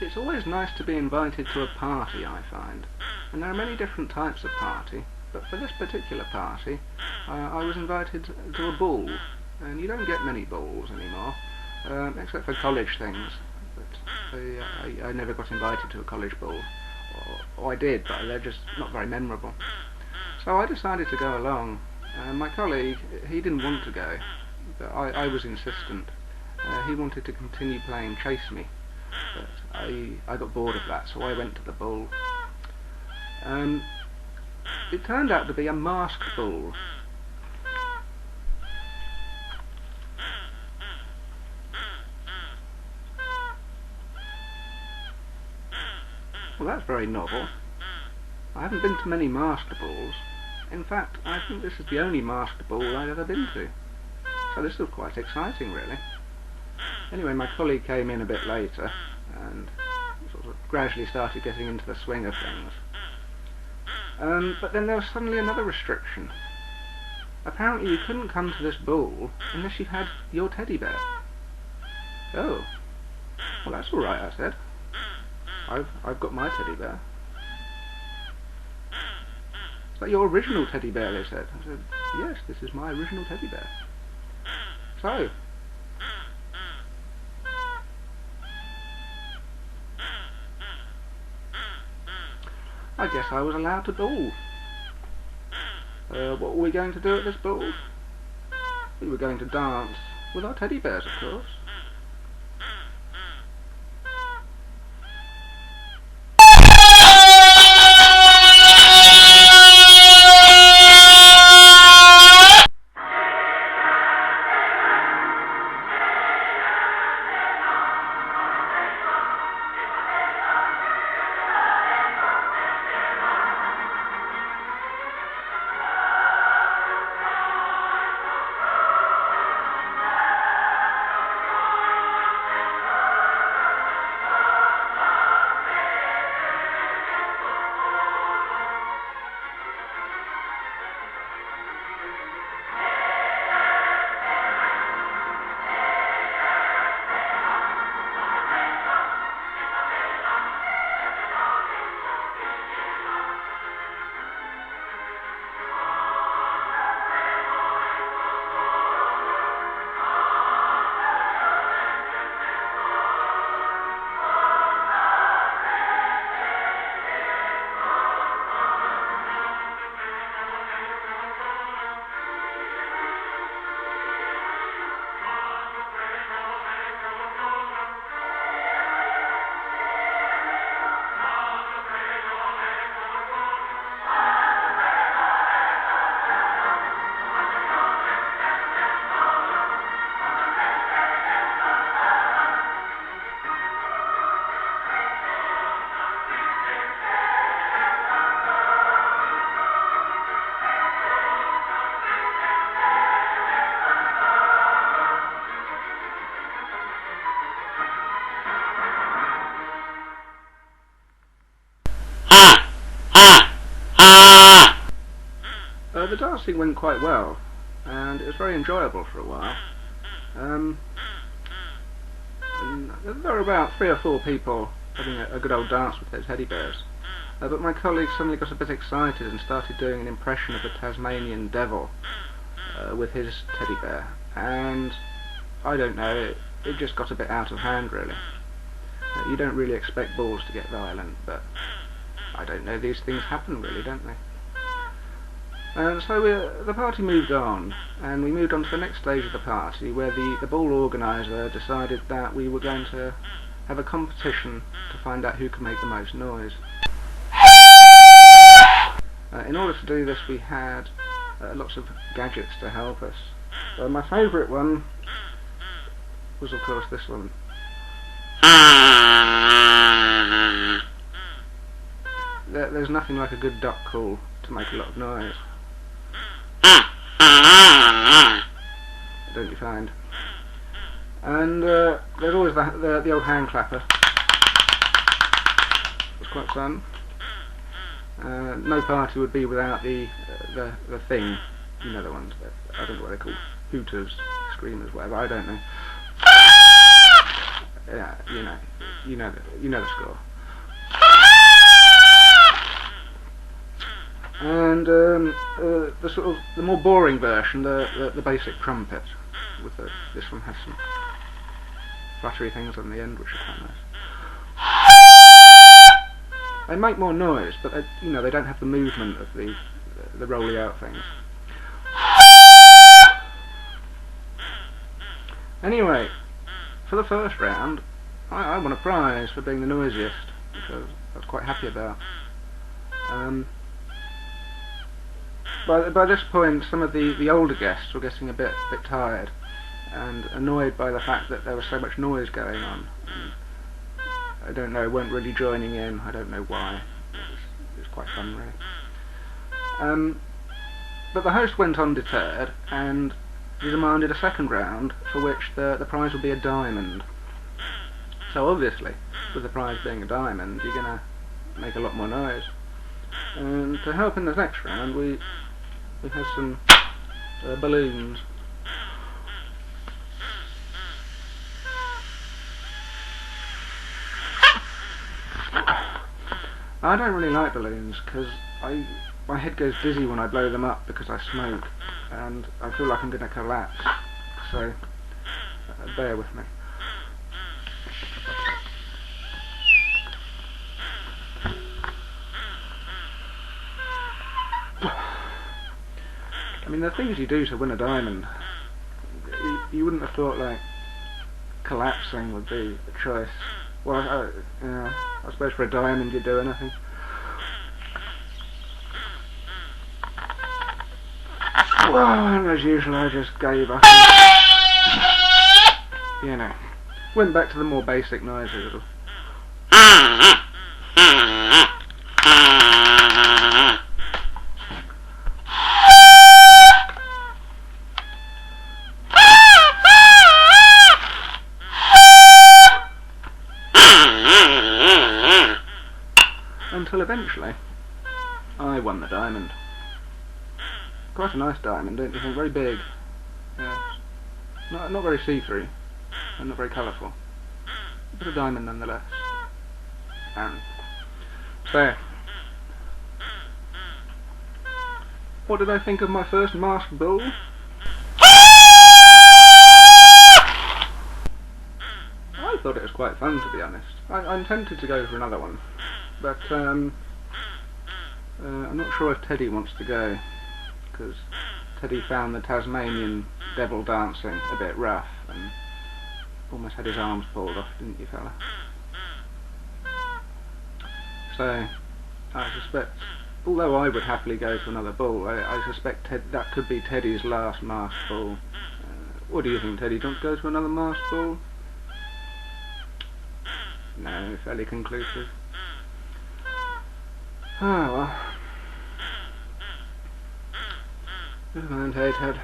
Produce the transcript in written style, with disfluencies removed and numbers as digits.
It's always nice to be invited to a party, I find. And there are many different types of party, but for this particular party, I was invited to a ball. And you don't get many balls anymore, except for college things. But I never got invited to a college ball. Or I did, but they're just not very memorable. So I decided to go along. My colleague, he didn't want to go, but I was insistent. He wanted to continue playing Chase Me, but I got bored of that, so I went to the ball. It turned out to be a masked ball. Well, that's very novel. I haven't been to many masked balls. In fact, I think this is the only masked ball I've ever been to. So this was quite exciting, really. Anyway, my colleague came in a bit later and sort of gradually started getting into the swing of things. But then there was suddenly another restriction. Apparently you couldn't come to this ball unless you had your teddy bear. Oh, well that's all right, I said. I've got my teddy bear. Is that your original teddy bear, they said. I said, yes, this is my original teddy bear. So, I guess I was allowed to ball. What were we going to do at this ball? We were going to dance with our teddy bears, of course. The dancing went quite well, and it was very enjoyable for a while. And there were about 3 or 4 people having a good old dance with their teddy bears. But my colleague suddenly got a bit excited and started doing an impression of the Tasmanian devil with his teddy bear. And I don't know, it just got a bit out of hand, really. You don't really expect balls to get violent, but I don't know, these things happen really, don't they? And so the party moved on, and we moved on to the next stage of the party, where the ball organiser decided that we were going to have a competition to find out who could make the most noise. In order to do this, we had lots of gadgets to help us. My favourite one was, of course, this one. There's nothing like a good duck call to make a lot of noise. Don't you find? And there's always the old hand clapper. It's quite fun. No party would be without the thing. You know the ones that I don't know what they're called. Hooters, screamers, whatever. I don't know. you know the score. And the sort of the more boring version, the basic trumpet, with this one has some fluttery things on the end which are quite nice. They make more noise, but they don't have the movement of the rolly out things. Anyway, for the first round, I won a prize for being the noisiest, which I was quite happy about. By this point, some of the older guests were getting a bit tired and annoyed by the fact that there was so much noise going on. And I don't know, weren't really joining in. I don't know why. It was quite fun, really. But the host went undeterred, and he demanded a second round, for which the prize would be a diamond. So obviously, with the prize being a diamond, you're going to make a lot more noise. And to help in the next round, we have some balloons. I don't really like balloons because my head goes dizzy when I blow them up because I smoke, and I feel like I'm going to collapse. So bear with me. I mean, the things you do to win a diamond, you wouldn't have thought like collapsing would be a choice. Well, I suppose for a diamond you'd do anything. Well, and as usual I just gave up. Went back to the more basic noises. Until eventually, I won the diamond. Quite a nice diamond, don't you think? Very big. Yes. Not very see-through, and not very colourful. But a diamond nonetheless. So, what did I think of my first masked bull? I thought it was quite fun, to be honest. I'm tempted to go for another one. But I'm not sure if Teddy wants to go, because Teddy found the Tasmanian devil dancing a bit rough and almost had his arms pulled off, didn't you, fella? So I suspect, although I would happily go for another bull, I suspect that could be Teddy's last masked bull. What do you think, Teddy? Do you want to go to another masked bull? No, fairly conclusive. Ah, well. Never mind, hey Ted.